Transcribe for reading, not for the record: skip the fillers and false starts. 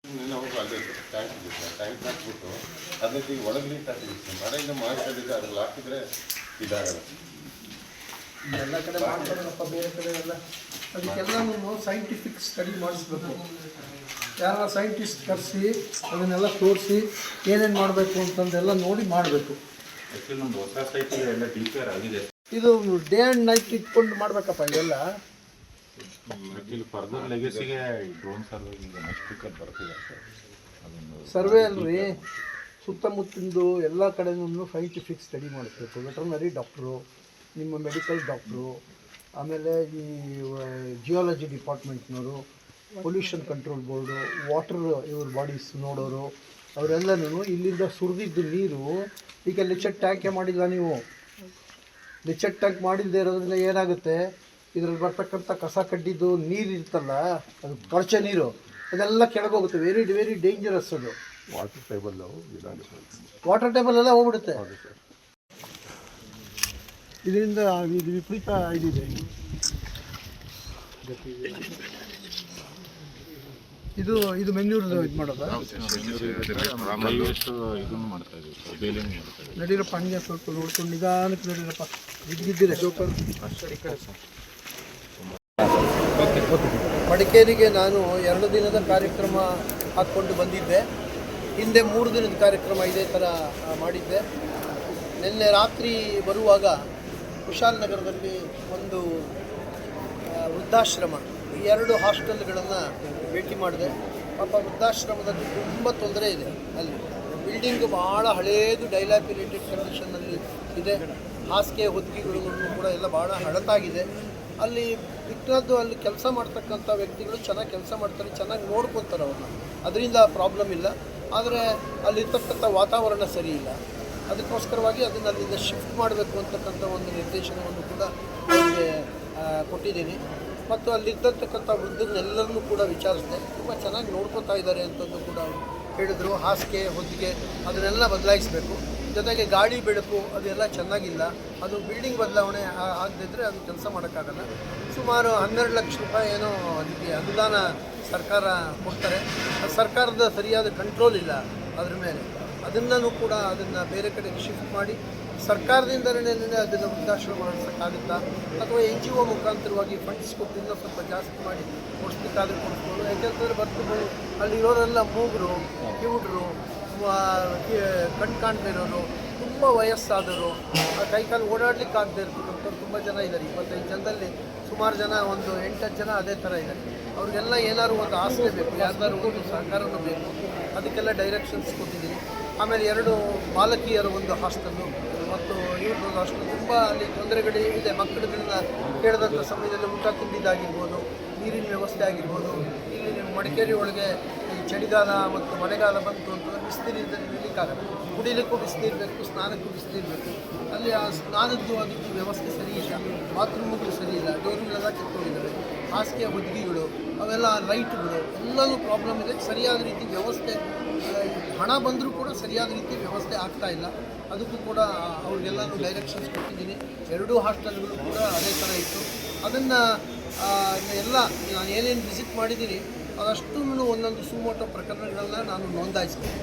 ನಾವು ಅಲ್ಲೇ ಟ್ಯಾಂಕ್ ಇದೆ ಸರ್, ಟ್ಯಾಂಕ್ ಹಾಕ್ಬಿಟ್ಟು ಅದಕ್ಕೆ ಒಳಗೆ ನೀರು ಹಾಕಿದ್ವಿ ಸರ್. ಮಳೆಯಿಂದ ಮಾಡ್ಕೊಂಡಿದ್ದೆ ಅದ್ರಲ್ಲಿ ಹಾಕಿದ್ರೆ ಇದಾಗಲ್ಲ. ಎಲ್ಲ ಕಡೆ ಮಾಡ್ತಾರಪ್ಪ, ಬೇರೆ ಕಡೆ ಎಲ್ಲ ಅದಕ್ಕೆಲ್ಲ ಸೈಂಟಿಫಿಕ್ ಸ್ಟಡಿ ಮಾಡಿಸ್ಬೇಕು. ಯಾರ ಸೈಂಟಿಸ್ಟ್ ಕರೆಸಿ ಅದನ್ನೆಲ್ಲ ತೋರಿಸಿ ಏನೇನು ಮಾಡಬೇಕು ಅಂತಂದೆಲ್ಲ ನೋಡಿ ಮಾಡಬೇಕು. ನಮ್ದು ಹೊಸ ಸೈಟ್ ಎಲ್ಲ ಡಿಪೇರ್ ಆಗಿದೆ. ಇದು ಡೇ ಆ್ಯಂಡ್ ನೈಟ್ ಇಟ್ಕೊಂಡು ಮಾಡಬೇಕಪ್ಪ ಇದೆಲ್ಲ. ಆ್ಯಕ್ಚುಲಿ ಫರ್ದರ್ ಲೆಗಸಿಗೆ ಡ್ರೋನ್ ಸರ್ವೆ ಈಗ ನೆಕ್ಸ್ಟ್ ವೀಕಲ್ಲಿ ಬರ್ತಿದೆ. ಸರ್ವೆ ಅಲ್ರಿ, ಸುತ್ತಮುತ್ತಿಂದು ಎಲ್ಲ ಕಡೆನೂ ಸೈಂಟಿಫಿಕ್ ಸ್ಟಡಿ ಮಾಡಿಸ್ಬೇಕು. ವೆಟರ್ನರಿ ಡಾಕ್ಟ್ರು, ನಿಮ್ಮ ಮೆಡಿಕಲ್ ಡಾಕ್ಟ್ರು, ಆಮೇಲೆ ಈ ಜಿಯಾಲಜಿ ಡಿಪಾರ್ಟ್ಮೆಂಟ್ನವರು, ಪೊಲ್ಯೂಷನ್ ಕಂಟ್ರೋಲ್ ಬೋರ್ಡು, ವಾಟರ್ ಇವ್ರ ಬಾಡೀಸ್ ನೋಡೋರು, ಅವರೆಲ್ಲನೂ ಇಲ್ಲಿಂದ ಸುರಿದಿದ್ದು ನೀರು ಈಗ ಲಿಚೆಟ್ ಟ್ಯಾಂಕೆ ಮಾಡಿಲ್ಲ ನೀವು. ಲಿಚೆಟ್ ಟ್ಯಾಂಕ್ ಮಾಡಿಲ್ಲದೆ ಇರೋದ್ರಿಂದ ಏನಾಗುತ್ತೆ, ಇದರಲ್ಲಿ ಬರ್ತಕ್ಕಂಥ ಕಸ ಕಡ್ಡಿದ್ದು ನೀರು ಇರ್ತಲ್ಲ, ಅದು ಕೊಳಚೆ ನೀರು, ಅದೆಲ್ಲ ಕೆಳಗೋಗುತ್ತೆ. ವೆರಿ ವೆರಿ ಡೇಂಜರಸ್ ಅದು. ವಾಟರ್ ಟೇಬಲ್ ಎಲ್ಲ ಹೋಗ್ಬಿಡುತ್ತೆ. ಇದರಿಂದ ಇದು ವಿಪರೀತ ಇದಿದೆ. ಇದು ಇದು ಮೆನ್ಯೂರ್ದು ಇದು ಮಾಡೋದು. ನಡೀರಪ್ಪ, ಹಂಗೆ ಸ್ವಲ್ಪ ನೋಡ್ಕೊಂಡು ನಿಧಾನಕ್ಕೆ ನಡೀರಪ್ಪ. ಇದ್ದಿದ್ದೀರ ಜೋಕರ್ ಮಡಿಕೇರಿಗೆ ನಾನು 2 ದಿನದ ಕಾರ್ಯಕ್ರಮ ಹಾಕ್ಕೊಂಡು ಬಂದಿದ್ದೆ. ಹಿಂದೆ 3 ದಿನದ ಕಾರ್ಯಕ್ರಮ ಇದೇ ಥರ ಮಾಡಿದ್ದೆ. ನಿನ್ನೆ ರಾತ್ರಿ ಬರುವಾಗ ಕುಶಾಲನಗರದಲ್ಲಿ ಒಂದು ವೃದ್ಧಾಶ್ರಮ, 2 ಹಾಸ್ಟೆಲ್ಗಳನ್ನು ಭೇಟಿ ಮಾಡಿದೆ. ಪಾಪ ವೃದ್ಧಾಶ್ರಮದಲ್ಲಿ ತುಂಬ ತೊಂದರೆ ಇದೆ. ಅಲ್ಲಿ ಬಿಲ್ಡಿಂಗ್ ಭಾಳ ಹಳೇದು, ಡೈಲಾಪಿರೇಟೆಡ್ ಕಂಡೀಷನ್ನಲ್ಲಿ ಇದೆ. ಹಾಸಿಗೆ ಹೊದಿಕೆಗಳನ್ನು ಕೂಡ ಎಲ್ಲ ಭಾಳ ಹಳತಾಗಿದೆ. ಅಲ್ಲಿ ಬಿಟ್ಟದ್ದು ಅಲ್ಲಿ ಕೆಲಸ ಮಾಡ್ತಕ್ಕಂಥ ವ್ಯಕ್ತಿಗಳು ಚೆನ್ನಾಗಿ ಕೆಲಸ ಮಾಡ್ತಾರೆ, ಚೆನ್ನಾಗಿ ನೋಡ್ಕೊತಾರೆ ಅವ್ರನ್ನ, ಅದರಿಂದ ಪ್ರಾಬ್ಲಮ್ ಇಲ್ಲ. ಆದರೆ ಅಲ್ಲಿರ್ತಕ್ಕಂಥ ವಾತಾವರಣ ಸರಿ ಇಲ್ಲ. ಅದಕ್ಕೋಸ್ಕರವಾಗಿ ಅದನ್ನು ಅಲ್ಲಿಂದ ಶಿಫ್ಟ್ ಮಾಡಬೇಕು ಅಂತಕ್ಕಂಥ ಒಂದು ನಿರ್ದೇಶನವನ್ನು ಕೂಡ ಅವರಿಗೆ ಕೊಟ್ಟಿದ್ದೀನಿ. ಮತ್ತು ಅಲ್ಲಿರ್ತಕ್ಕಂಥ ವೃದ್ಧರನ್ನೆಲ್ಲರನ್ನೂ ಕೂಡ ವಿಚಾರಿಸಿದೆ. ತುಂಬ ಚೆನ್ನಾಗಿ ನೋಡ್ಕೊತಾ ಇದ್ದಾರೆ ಅಂತಂದು ಕೂಡ ಅವರು ಹೇಳಿದರು. ಹಾಸಿಗೆ ಹೊದಿಕೆ ಅದನ್ನೆಲ್ಲ ಬದಲಾಯಿಸಬೇಕು. ಜೊತೆಗೆ ಗಾಳಿ ಬೆಳಕು ಅದೆಲ್ಲ ಚೆನ್ನಾಗಿಲ್ಲ. ಅದು ಬಿಲ್ಡಿಂಗ್ ಬದಲಾವಣೆ ಆಗದಿದ್ದರೆ ಅದು ಕೆಲಸ ಮಾಡೋಕ್ಕಾಗಲ್ಲ. ಸುಮಾರು 12 ಲಕ್ಷ ರೂಪಾಯಿ ಏನೋ ಅದಕ್ಕೆ ಅನುದಾನ ಸರ್ಕಾರ ಕೊಡ್ತಾರೆ. ಸರ್ಕಾರದ ಸರಿಯಾದ ಕಂಟ್ರೋಲ್ ಇಲ್ಲ ಅದ್ರ ಮೇಲೆ. ಅದನ್ನು ಕೂಡ ಅದನ್ನು ಬೇರೆ ಕಡೆಗೆ ಶಿಫ್ಟ್ ಮಾಡಿ ಸರ್ಕಾರದಿಂದಲೇ ಅದನ್ನು ವೃದ್ಧಾಶ್ರಮ ಮಾಡಿಸೋಕ್ಕಾಗುತ್ತಾ, ಅಥವಾ NGO ಮುಖಾಂತರವಾಗಿ ಫಂಡ್ಸ್ ಕೊಟ್ಟು ಇನ್ನೂ ಸ್ವಲ್ಪ ಜಾಸ್ತಿ ಮಾಡಿ ಕೊಡಿಸ್ಬೇಕಾದ್ರೆ ಕೊಡಿಸ್ಬೋದು. ಯಾಕೆಂತಂದರೆ ಬರ್ತಿದ್ರು ಅಲ್ಲಿರೋರೆಲ್ಲ ಮೂಗರು, ಕಿವುಡರು, ಕಣ್ಣು ಕಾಣದೇ ಇರೋರು, ತುಂಬ ವಯಸ್ಸಾದವರು, ಕೈಕಾಲು ಓಡಾಡ್ಲಿಕ್ಕೆ ಆಗದೆ ಇರ್ತಕ್ಕಂಥವ್ರು ತುಂಬ ಜನ ಇದ್ದಾರೆ. 25 ಜನದಲ್ಲಿ ಸುಮಾರು ಜನ, ಒಂದು 8-10 ಜನ ಅದೇ ಥರ ಇದ್ದಾರೆ. ಅವ್ರಿಗೆಲ್ಲ ಏನಾದ್ರು ಒಂದು ಆಸರೆ ಬೇಕು, ಯಾರ್ದಾದ್ರು ಒಂದು ಸಹಕಾರನೂ ಬೇಕು. ಅದಕ್ಕೆಲ್ಲ ಡೈರೆಕ್ಷನ್ಸ್ ಕೊಟ್ಟಿದ್ದೀನಿ. ಆಮೇಲೆ 2 ಬಾಲಕಿಯರ ಒಂದು ಹಾಸ್ಟೆಲ್ಲು ಮತ್ತು ಇವ್ರದ್ದು ಹಾಸ್ಟೆಲ್. ತುಂಬ ಅಲ್ಲಿ ತೊಂದರೆಗಳು ಇದೆ. ಮಕ್ಕಳುಗಳನ್ನ ಕೇಳಿದಂಥ ಸಮಯದಲ್ಲಿ ಊಟ ತಿಂಡಿದ್ದಾಗಿರ್ಬೋದು, ನೀರಿನ ವ್ಯವಸ್ಥೆ ಆಗಿರ್ಬೋದು. ಇಲ್ಲಿ ಮಡಿಕೇರಿ ಒಳಗೆ ಈ ಚಳಿಗಾಲ ಮತ್ತು ಮಳೆಗಾಲ ಬಂತು ಅಂತಂದರೆ ಬಿಸಿನೀರಿಂದ ನಿಲ್ಲಕ್ಕಾಗಲ್ಲ. ಕುಡಿಲಿಕ್ಕೂ ಬಿಸಿನೀರು ಬೇಕು, ಸ್ನಾನಕ್ಕೂ ಬಿಸಿನೀರು ಬೇಕು. ಅಲ್ಲಿ ಆ ಸ್ನಾನದ್ದು ಅದಕ್ಕೆ ವ್ಯವಸ್ಥೆ ಸರಿ ಇಲ್ಲ, ಬಾತ್ರೂಮ್ಗಳು ಸರಿ ಇಲ್ಲ, ಡೋರ್ಗಳೆಲ್ಲ ಕಿತ್ಕೊಂಡಿದ್ದಾವೆ, ಹಾಸಿಗೆ ಹೊದಿಗೆಗಳು ಅವೆಲ್ಲ, ಲೈಟ್ಗಳು ಎಲ್ಲನೂ ಪ್ರಾಬ್ಲಮ್ ಇದೆ. ಸರಿಯಾದ ರೀತಿ ವ್ಯವಸ್ಥೆ, ಹಣ ಬಂದರೂ ಕೂಡ ಸರಿಯಾದ ರೀತಿ ವ್ಯವಸ್ಥೆ ಆಗ್ತಾಯಿಲ್ಲ. ಅದಕ್ಕೂ ಕೂಡ ಅವ್ರಿಗೆಲ್ಲನೂ ಡೈರೆಕ್ಷನ್ಸ್ ಕೊಟ್ಟಿದ್ದೀನಿ. 2 ಹಾಸ್ಟೆಲ್ಗಳು ಕೂಡ ಅದೇ ಥರ ಇತ್ತು. ಅದನ್ನು ಎಲ್ಲ ನಾನು ಏನೇನು ವಿಸಿಟ್ ಮಾಡಿದ್ದೀನಿ ಅದಷ್ಟು ಒಂದೊಂದು ಸುಮೋಟೋ ಪ್ರಕರಣಗಳನ್ನ ನಾನು ನೋಂದಾಯಿಸ್ತೀನಿ.